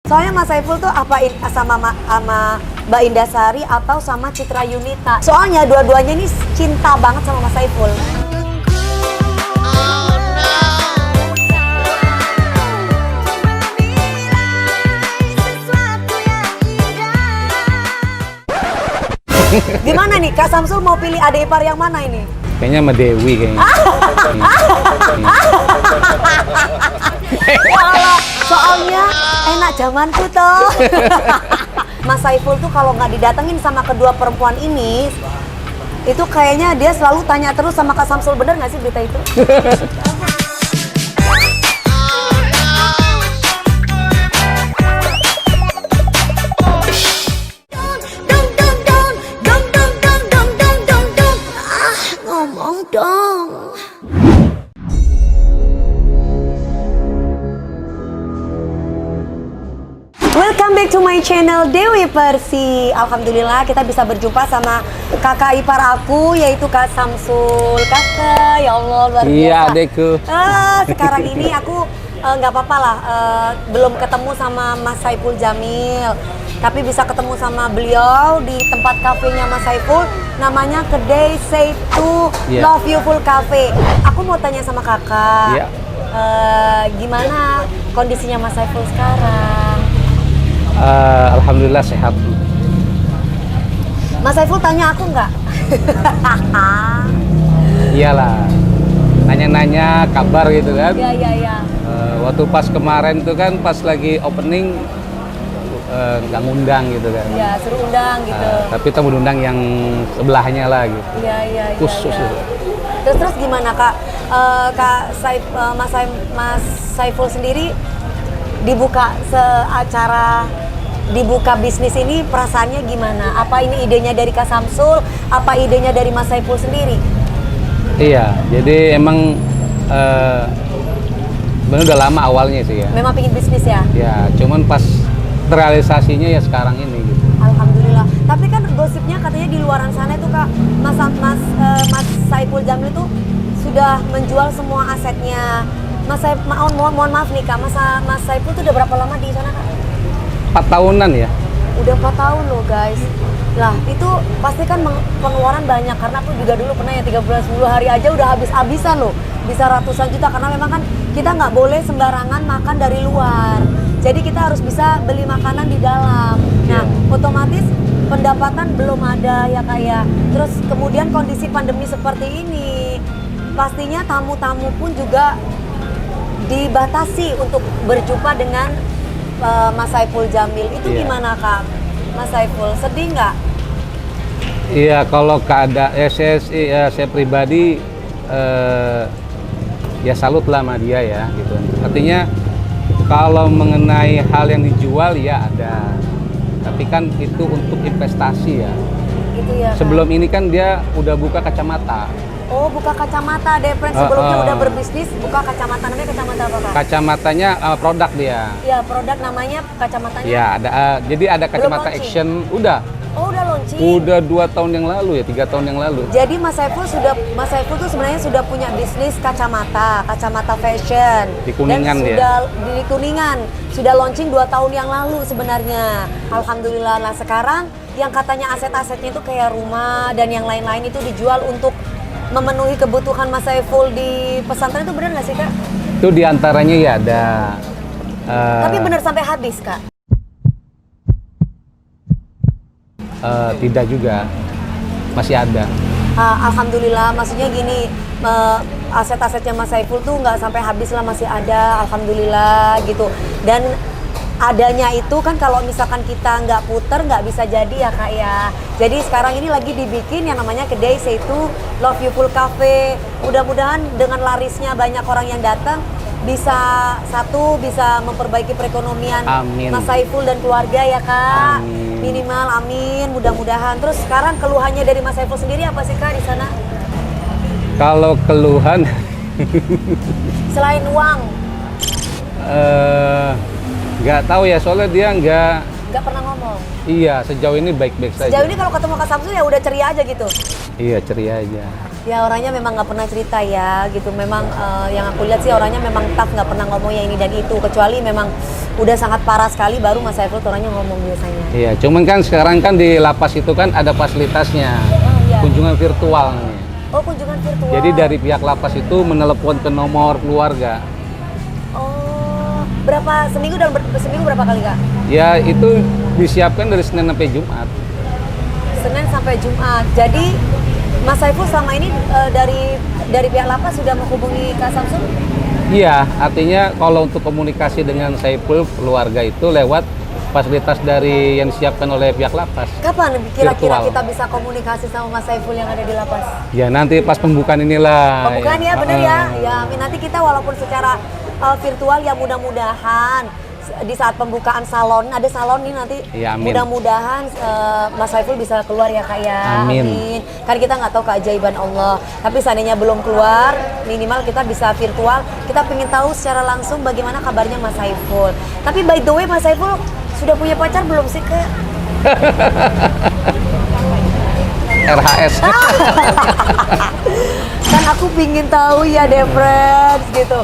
Soalnya Mas Saiful tuh apa sama Mbak Indasari atau sama Citra Yunita. Soalnya dua-duanya ini cinta banget sama Mas Saiful. Gimana nih, Kak Samsul mau pilih adik ipar yang mana ini? Kayaknya sama Dewi kayaknya. Walah, soalnya enak zamanku toh. Mas Saiful tuh kalau nggak didatengin sama kedua perempuan ini, itu kayaknya dia selalu tanya terus sama Kak Samsul, bener nggak sih berita itu? Ngomong dong. Welcome back to my channel Dewi Persi. Alhamdulillah kita bisa berjumpa sama kakak ipar aku yaitu Kak Samsul. Kakak, ya Allah luar biasa. Iya adekku. Sekarang ini aku nggak apa-apa lah, belum ketemu sama Mas Saiful Jamil. Tapi bisa ketemu sama beliau di tempat kafenya Mas Saiful, namanya Kedai Seitu Love You Full Cafe. Aku mau tanya sama kakak, gimana kondisinya Mas Saiful sekarang? Alhamdulillah sehat. Mas Saiful tanya aku nggak? Iyalah, nanya-nanya kabar gitu kan. Iya. Waktu pas kemarin tuh kan pas lagi opening nggak ngundang gitu kan. Iya, suruh undang gitu. Tapi kita mau undang yang sebelahnya lah gitu. Iya. Khusus Iya. gitu. Terus gimana Kak? Mas Saiful sendiri dibuka dibuka bisnis ini perasaannya gimana? Apa ini idenya dari Kak Samsul? Apa idenya dari Mas Saiful sendiri? Iya, jadi emang bener udah lama awalnya sih ya. Memang pingin bisnis ya? Ya, cuman pas realisasinya ya sekarang ini gitu. Alhamdulillah. Tapi kan gosipnya katanya di luaran sana itu Kak, Mas Saiful Jamil itu sudah menjual semua asetnya. Mohon maaf nih Kak, Mas Saiful itu udah berapa lama di sana Kak? 4 tahunan ya. Udah 4 tahun loh guys. Lah itu pasti kan pengeluaran banyak, karena aku juga dulu pernah ya 3 bulan 10 hari aja udah habis-habisan loh. Bisa ratusan juta, karena memang kan kita nggak boleh sembarangan makan dari luar. Jadi kita harus bisa beli makanan di dalam. Nah, otomatis pendapatan belum ada ya kayak. Terus kemudian kondisi pandemi seperti ini, pastinya tamu-tamu pun juga dibatasi untuk berjumpa dengan Mas Saiful Jamil. Itu gimana Kak? Mas Saiful, sedih nggak? Iya, kalau keadaan saya pribadi ya salut lah sama dia ya gitu. Artinya kalau mengenai hal yang dijual ya ada, tapi kan itu untuk investasi ya. Gitu ya. Sebelum ini kan dia udah buka kacamata. Oh, buka kacamata, Depren sebelumnya udah berbisnis buka kacamata. Namanya kacamata apa Kak? Kacamatanya produk dia. Iya, produk namanya kacamatanya. Ya, ada jadi ada kacamata action udah. Oh, udah launching. Udah 2 tahun yang lalu ya, 3 tahun yang lalu. Jadi Mas Saiful tuh sebenarnya sudah punya bisnis kacamata fashion. Di Kuningan dan dia. Di Kuningan sudah launching 2 tahun yang lalu sebenarnya. Alhamdulillah. Nah, sekarang yang katanya aset-asetnya itu kayak rumah dan yang lain-lain itu dijual untuk memenuhi kebutuhan Mas Saiful di pesantren, itu benar nggak sih Kak? Itu diantaranya ya ada. Tapi benar sampai habis Kak? Tidak juga, masih ada. Alhamdulillah, maksudnya gini, aset-asetnya Mas Saiful tuh nggak sampai habis lah, masih ada, alhamdulillah gitu. Dan adanya itu kan kalau misalkan kita nggak puter nggak bisa jadi ya Kak ya. Jadi sekarang ini lagi dibikin yang namanya Kedai Seitu Love You Full Cafe. Mudah-mudahan dengan larisnya banyak orang yang datang bisa memperbaiki perekonomian Mas Saiful dan keluarga ya Kak. Amin. Minimal amin, mudah-mudahan. Terus sekarang keluhannya dari Mas Saiful sendiri apa sih Kak di sana? Kalau keluhan Selain uang? Nggak tahu ya, soalnya dia Nggak pernah ngomong? Iya, sejauh ini baik-baik saja. Sejauh ini kalau ketemu Kak Samsul ya udah ceria aja gitu? Iya, ceria aja. Ya orangnya memang nggak pernah cerita ya gitu. Memang yang aku lihat sih orangnya memang tough, nggak pernah ngomongnya ini dan itu. Kecuali memang udah sangat parah sekali baru Mas Saiful tuh orangnya ngomong biasanya. Iya, cuman kan sekarang kan di lapas itu kan ada fasilitasnya, iya. kunjungan virtual namanya. Oh, kunjungan virtual. Jadi dari pihak lapas itu menelepon ke nomor keluarga. Oh, berapa seminggu seminggu berapa kali Kak? Ya itu disiapkan dari Senin sampai Jumat. Senin sampai Jumat. Jadi Mas Saiful selama ini dari pihak lapas sudah menghubungi Kak Samsul? Iya, artinya kalau untuk komunikasi dengan Saiful keluarga itu lewat fasilitas dari yang disiapkan oleh pihak lapas. Kapan kira-kira Virtual. kita bisa komunikasi sama Mas Saiful yang ada di lapas? Ya nanti pas pembukaan inilah. Pembukaan ya, bener ya. Ya, nanti kita walaupun secara virtual ya mudah-mudahan di saat pembukaan salon, ada salon nih nanti, Ya, amin. mudah-mudahan Mas Saiful bisa keluar ya Kak ya. Amin. Kan kita nggak tahu keajaiban Allah. Tapi seandainya belum keluar, minimal kita bisa virtual. Kita pengen tahu secara langsung bagaimana kabarnya Mas Saiful. Tapi by the way Mas Saiful sudah punya pacar belum sih Kak? RHS. Kan aku pingin tahu ya deh friends gitu.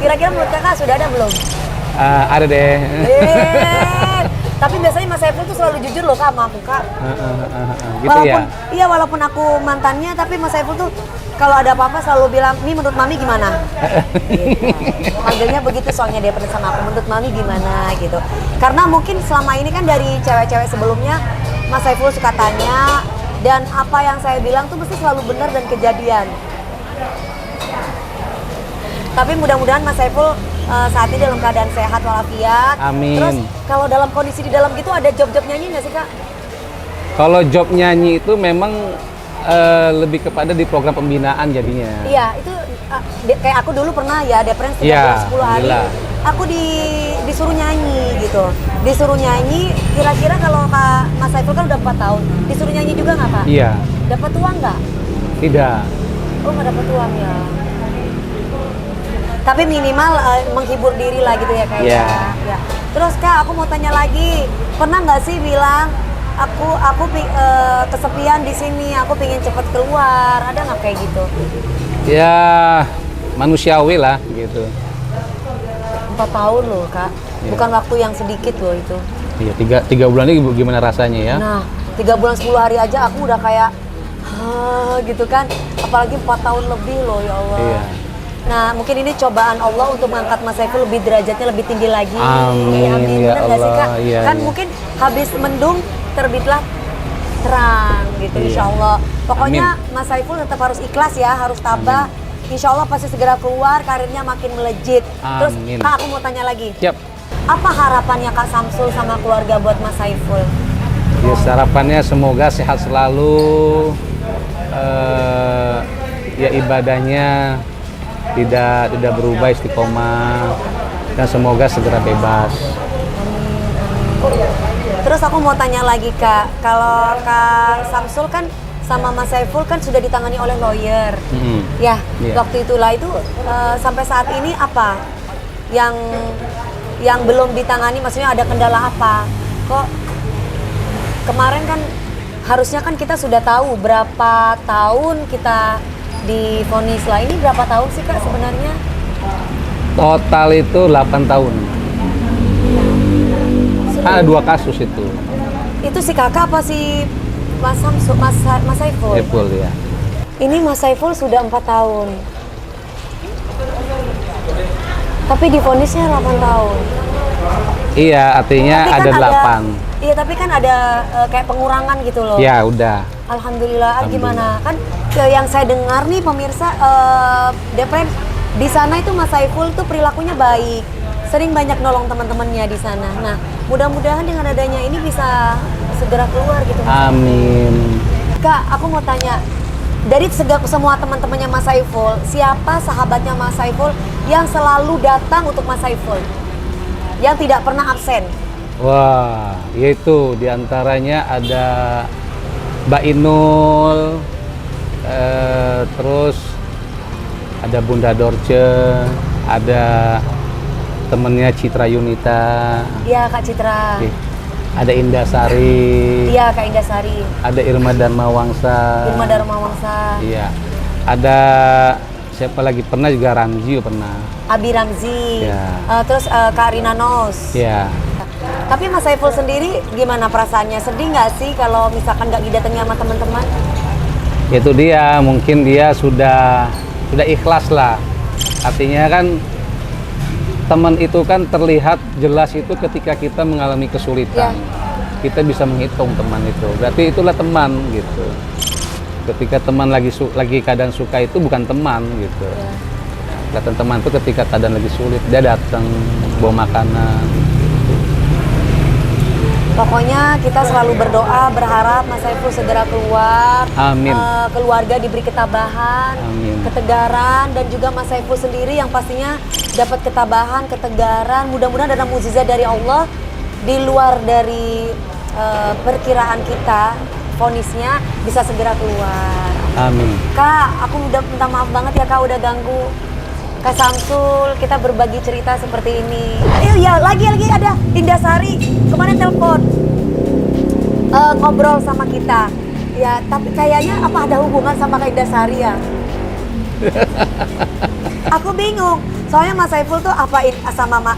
Kira-kira menurut Kakak sudah ada belum? Ada deh. Tapi biasanya Mas Saiful tuh selalu jujur loh Kak sama aku Kak. Gitu Walaupun, ya. iya walaupun aku mantannya, tapi Mas Saiful tuh kalau ada apa-apa selalu bilang, "Mi menurut Mami gimana?" Gitu. Panggilnya begitu soalnya dia pernah sama aku, "Menurut Mami gimana?" gitu. Karena mungkin selama ini kan dari cewek-cewek sebelumnya Mas Saiful suka tanya, dan apa yang saya bilang tuh mesti selalu benar dan kejadian. Tapi mudah-mudahan Mas Saiful saat ini dalam keadaan sehat walafiat. Amin. Terus kalau dalam kondisi di dalam gitu ada job-job nyanyi nggak sih Kak? Kalau job nyanyi itu memang lebih kepada di program pembinaan jadinya. Iya, itu kayak aku dulu pernah ya ada friends 3 Iya, bulan 10 hari. alhamdulillah. Aku disuruh nyanyi gitu. Disuruh nyanyi, kira-kira kalau Kak Mas Saiful kan udah 4 tahun. Disuruh nyanyi juga nggak Kak? Iya, Dapat uang nggak? tidak. Oh, nggak dapat uang ya. Tapi minimal menghibur diri lah gitu ya Kak Iya. ya. Terus Kak, aku mau tanya lagi, pernah nggak sih bilang kesepian di sini, aku pingin cepet keluar, ada nggak kayak gitu? Ya manusiawi lah gitu. 4 tahun loh Kak, Iya. bukan waktu yang sedikit loh itu. Iya, tiga bulan ini gimana rasanya ya? Nah, 3 bulan 10 hari aja aku udah kayak gitu kan, apalagi 4 tahun lebih loh ya Allah. Iya. Nah, mungkin ini cobaan Allah untuk mengangkat Mas Saiful lebih derajatnya lebih tinggi lagi. Amin, ya Bener nggak sih Kak? Allah, iya, Kan iya. mungkin habis mendung terbitlah terang gitu, Iya. insya Allah. Pokoknya Mas Saiful tetap harus ikhlas ya, harus tabah. Insya Allah pasti segera keluar, karirnya makin melejit. Terus Amin. Kak, aku mau tanya lagi. Siap. Apa harapannya Kak Samsul sama keluarga buat Mas Saiful? Ya harapannya semoga sehat selalu. Ya ibadahnya tidak berubah, istiqomah, dan semoga segera bebas. Terus aku mau tanya lagi Kak, kalau Kak Samsul kan sama Mas Saiful kan sudah ditangani oleh lawyer, ya Iya. waktu itulah itu sampai saat ini apa yang belum ditangani, maksudnya ada kendala apa? Kok kemarin kan harusnya kan kita sudah tahu berapa tahun kita divonis lah, ini berapa tahun sih Kak sebenarnya? Total itu 8 tahun. Ada 2 kasus itu. Itu si kakak apa si Mas Samsul, Mas Saiful? Saiful ya. Ini Mas Saiful sudah 4 tahun. Tapi divonisnya 8 tahun. Iya, artinya Tapi ada kan 8. Iya, tapi kan ada kayak pengurangan gitu loh. Ya udah. Alhamdulillah. Gimana? Alhamdulillah. Kan yang saya dengar nih pemirsa, Depren di sana itu Mas Saiful tuh perilakunya baik. Sering banyak nolong teman-temannya di sana. Nah, mudah-mudahan dengan adanya ini bisa segera keluar gitu. Mas. Amin. Kak, aku mau tanya, dari semua teman-temannya Mas Saiful, siapa sahabatnya Mas Saiful yang selalu datang untuk Mas Saiful? Yang tidak pernah absen? Wah, yaitu diantaranya ada Mbak Inul, terus ada Bunda Dorce, ada temennya Citra Yunita. Iya, Kak Citra. Oke. ada Indasari, Iya, Kak Indasari. ada Irma Dharma Wangsa. Irma Dharma Wangsa. Iya. Ada siapa lagi? Pernah juga Ramzi pernah. Abi Ramzi. Ya. Terus Kak Rina Nos. Iya. Tapi Mas Saiful sendiri gimana perasaannya? Sedih nggak sih kalau misalkan nggak didatangi sama teman-teman? Itu dia, mungkin dia sudah ikhlas lah. Artinya kan teman itu kan terlihat jelas itu ketika kita mengalami kesulitan. Kita bisa menghitung teman itu. Berarti itulah teman gitu. Ketika teman lagi keadaan suka itu bukan teman gitu. Kelihatan teman itu ketika keadaan lagi sulit dia datang bawa makanan. Pokoknya kita selalu berdoa, berharap Mas Saiful segera keluar. Amin. Keluarga diberi ketabahan, Amin. ketegaran, dan juga Mas Saiful sendiri yang pastinya dapat ketabahan, ketegaran. Mudah-mudahan ada mukjizat dari Allah di luar dari perkiraan kita. Vonisnya bisa segera keluar. Amin. Kak, aku udah minta maaf banget ya Kak udah ganggu. Kak Samsul, kita berbagi cerita seperti ini. Ya, lagi ada Indasari kemarin telepon ngobrol sama kita. Ya, tapi kayaknya apa ada hubungan sama Kak Indasari ya? Aku bingung. Soalnya Mas Saiful tuh apa sama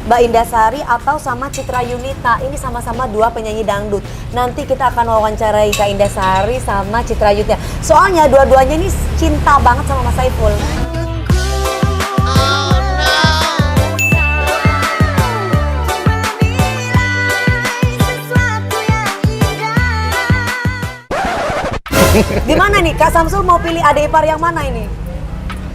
Mbak Indasari atau sama Citra Yunita. Ini sama-sama dua penyanyi dangdut. Nanti kita akan wawancarai Kak Indasari sama Citra Yunita. Soalnya dua-duanya ini cinta banget sama Mas Saiful. Gimana nih Kak Samsul mau pilih adik ipar yang mana ini?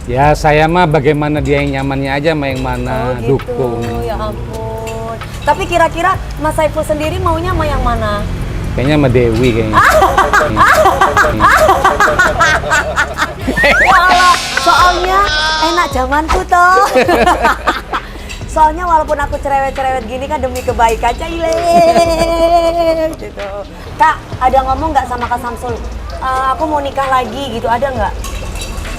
Ya saya mah bagaimana dia yang nyamannya aja sama yang mana gitu. dukung. Ya ampun. Tapi kira-kira Mas Saiful sendiri maunya sama yang mana? Kayaknya sama Dewi kayaknya. Walah, soalnya enak zamanku toh. Soalnya walaupun aku cerewet-cerewet gini kan demi kebaikan Caile. Gitu. Kak, ada ngomong nggak sama Kak Samsul? Aku mau nikah lagi gitu, ada nggak?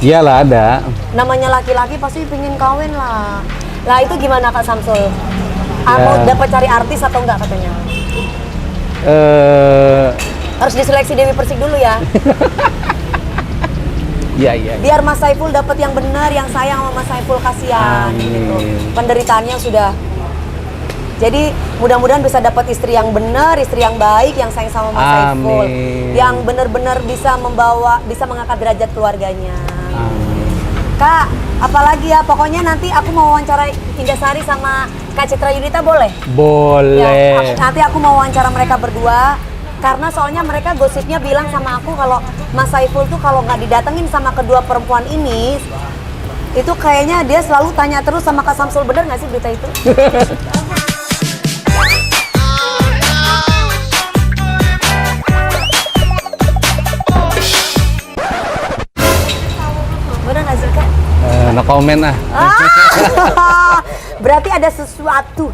Iyalah ada. Namanya laki-laki pasti pingin kawin lah. Lah itu gimana Kak Samsul? Mau Ya. dapat cari artis atau enggak katanya? Harus diseleksi Dewi Persik dulu ya. Iya. Biar Mas Saiful dapat yang benar, yang sayang sama Mas Saiful, kasihan gitu. Amin. Penderitaannya sudah. Jadi mudah-mudahan bisa dapat istri yang benar, istri yang baik, yang sayang sama Mas Saiful, Amin. yang benar-benar bisa mengangkat derajat keluarganya. Amin. Kak, apalagi ya, pokoknya nanti aku mau wawancara Indasari sama Kak Citra Yunita boleh? Boleh. Ya, nanti aku mau wawancara mereka berdua. Karena soalnya mereka gosipnya bilang sama aku kalau Mas Saiful tuh kalau nggak didatengin sama kedua perempuan ini, itu kayaknya dia selalu tanya terus sama Kak Samsul, bener nggak sih berita itu? Bener nggak sih Kak? No comment lah. Berarti ada sesuatu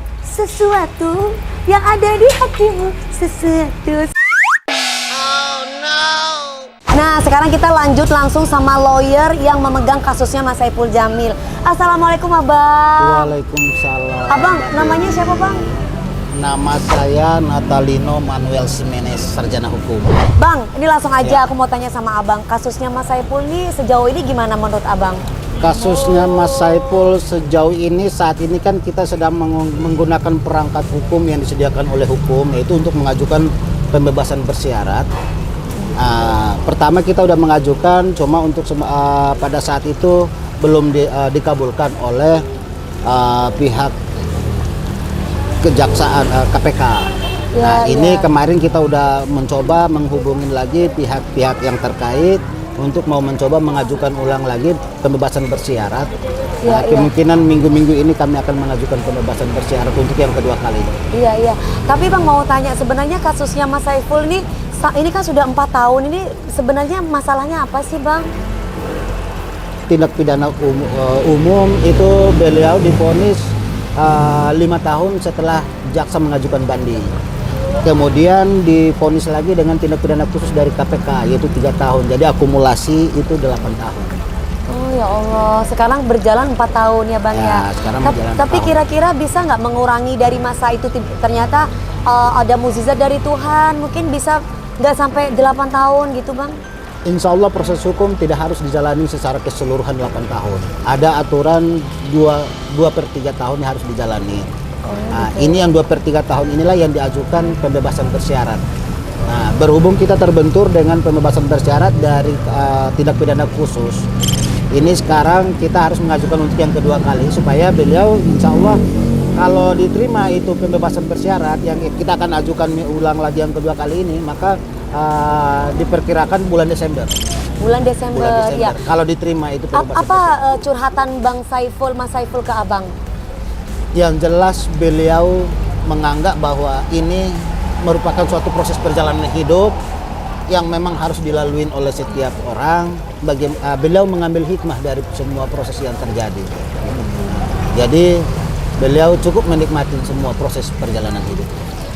yang ada di hatimu, sesuatu. Nah, sekarang kita lanjut langsung sama lawyer yang memegang kasusnya Mas Saiful Jamil. Assalamualaikum Abang. Waalaikumsalam. Abang, namanya siapa Bang? Nama saya Natalino Manuel Jimenez, sarjana hukum. Bang, ini langsung aja aku mau tanya sama Abang. Kasusnya Mas Saiful ini sejauh ini gimana menurut Abang? Kasusnya Mas Saiful sejauh ini, saat ini kan kita sedang menggunakan perangkat hukum yang disediakan oleh hukum, yaitu untuk mengajukan pembebasan bersyarat. Pertama kita udah mengajukan, cuma untuk pada saat itu belum dikabulkan oleh pihak kejaksaan KPK. Ini kemarin kita udah mencoba menghubungin lagi pihak-pihak yang terkait untuk mau mencoba mengajukan ulang lagi pembebasan bersyarat. Kemungkinan minggu-minggu ini kami akan mengajukan pembebasan bersyarat untuk yang kedua kali. Iya. Tapi Bang mau tanya, sebenarnya kasusnya Mas Saiful ini kan sudah 4 tahun, ini sebenarnya masalahnya apa sih Bang? Tindak pidana umum itu beliau divonis 5 tahun setelah jaksa mengajukan banding. Kemudian divonis lagi dengan tindak pidana khusus dari KPK yaitu 3 tahun. Jadi akumulasi itu 8 tahun. Oh ya Allah, sekarang berjalan 4 tahun ya Bang Ya, ya. sekarang berjalan 4 Tapi tahun. kira-kira bisa nggak mengurangi dari masa itu ternyata ada mukjizat dari Tuhan, mungkin bisa nggak sampai 8 tahun gitu Bang? Insya Allah proses hukum tidak harus dijalani secara keseluruhan 8 tahun. Ada aturan 2/3 tahun yang harus dijalani. Nah, ini yang 2/3 tahun inilah yang diajukan pembebasan bersyarat. Nah, berhubung kita terbentur dengan pembebasan bersyarat dari tindak pidana khusus, ini sekarang kita harus mengajukan untuk yang kedua kali supaya beliau insya Allah kalau diterima itu pembebasan bersyarat yang kita akan ajukan ulang lagi yang kedua kali ini, maka diperkirakan bulan Desember. Bulan Desember, ya. Kalau diterima itu pembebasan Apa bersyarat. curhatan Bang Saiful, Mas Saiful ke Abang? Yang jelas beliau menganggap bahwa ini merupakan suatu proses perjalanan hidup yang memang harus dilalui oleh setiap orang. Beliau mengambil hikmah dari semua proses yang terjadi. Jadi beliau cukup menikmati semua proses perjalanan hidup.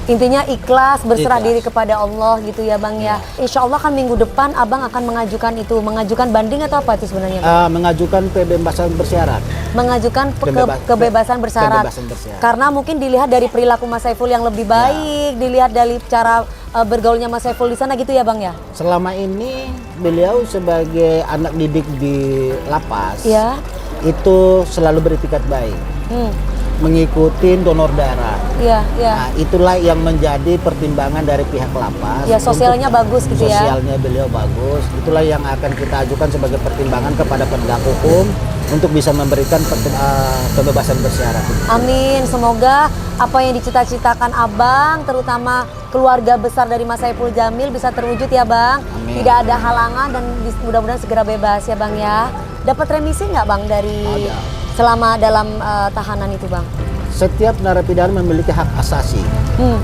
Intinya ikhlas, berserah Ikhlas. diri kepada Allah gitu ya Bang ya. Insya Allah kan minggu depan Abang akan mengajukan banding atau apa itu sebenarnya Bang? Mengajukan pembebasan bersyarat. Mengajukan kebebasan bersyarat. Kebebasan bersyarat. Karena mungkin dilihat dari perilaku Mas Saiful yang lebih baik, dilihat dari cara bergaulnya Mas Saiful di sana gitu ya Bang ya. Selama ini beliau sebagai anak didik di lapas, Iya. itu selalu beretikat baik, mengikuti donor darah. Iya, iya. Nah, itulah yang menjadi pertimbangan dari pihak lapas. Ya, sosialnya bagus gitu ya. Sosialnya beliau bagus. Itulah yang akan kita ajukan sebagai pertimbangan kepada penegak hukum untuk bisa memberikan pembebasan bersyarat. Amin, semoga apa yang dicita-citakan Abang, terutama keluarga besar dari Mas Saiful Jamil bisa terwujud ya Bang. Amin. Tidak ada halangan dan mudah-mudahan segera bebas ya Bang ya. Dapat remisi nggak Bang dari Ada. selama dalam tahanan itu Bang? Setiap narapidana memiliki hak asasi,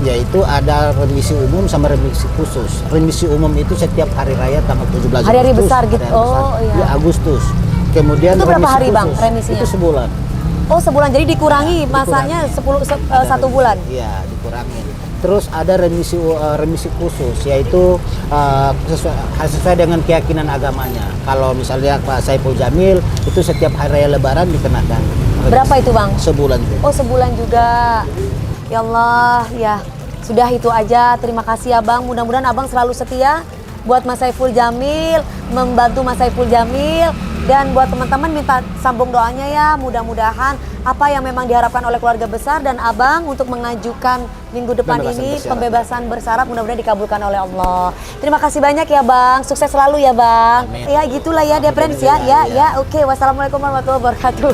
yaitu ada remisi umum sama remisi khusus. Remisi umum itu setiap hari raya tanggal 17 Hari-hari Agustus. besar gitu. Hari-hari besar. Oh, iya. Ya, Agustus. Kemudian Itu berapa remisi hari, Bang, khusus, remisinya? Itu sebulan. Oh sebulan, jadi dikurangi masanya Ada 1 bulan? Iya, dikurangi. Terus ada remisi khusus, yaitu sesuai dengan keyakinan agamanya. Kalau misalnya Pak Saiful Jamil itu setiap hari raya Lebaran dikenakan. Berapa itu Bang? Sebulan tuh. Oh sebulan juga. Ya Allah, ya sudah itu aja. Terima kasih Abang. Mudah-mudahan Abang selalu setia buat Mas Saiful Jamil, membantu Mas Saiful Jamil. Dan buat teman-teman minta sambung doanya ya. Mudah-mudahan apa yang memang diharapkan oleh keluarga besar dan Abang untuk mengajukan minggu depan ini pembebasan bersyarat mudah-mudahan dikabulkan oleh Allah. Terima kasih banyak ya Bang. Sukses selalu ya Bang. Amin. Ya gitulah ya dia friends ya. Ya, oke. Wassalamualaikum warahmatullahi wabarakatuh.